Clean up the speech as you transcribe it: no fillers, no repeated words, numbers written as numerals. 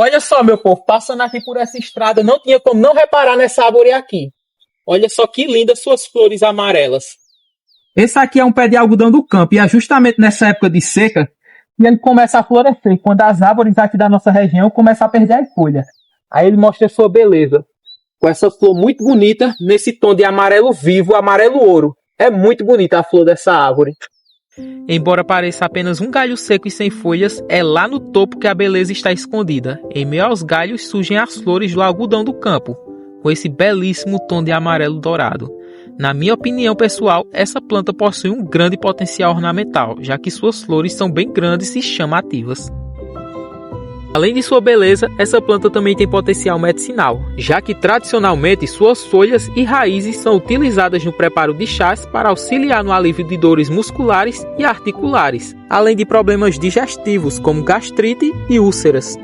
Olha só, meu povo, passando aqui por essa estrada, não tinha como não reparar nessa árvore aqui. Olha só que lindas suas flores amarelas. Esse aqui é um pé de algodão do campo e é justamente nessa época de seca que ele começa a florescer, quando as árvores aqui da nossa região começam a perder as folhas. Aí ele mostra sua beleza, com essa flor muito bonita, nesse tom de amarelo vivo, amarelo ouro. É muito bonita a flor dessa árvore. Embora pareça apenas um galho seco e sem folhas, é lá no topo que a beleza está escondida. Em meio aos galhos surgem as flores do algodão do campo, com esse belíssimo tom de amarelo dourado. Na minha opinião pessoal, essa planta possui um grande potencial ornamental, já que suas flores são bem grandes e chamativas. Além de sua beleza, essa planta também tem potencial medicinal, já que tradicionalmente suas folhas e raízes são utilizadas no preparo de chás para auxiliar no alívio de dores musculares e articulares, além de problemas digestivos como gastrite e úlceras.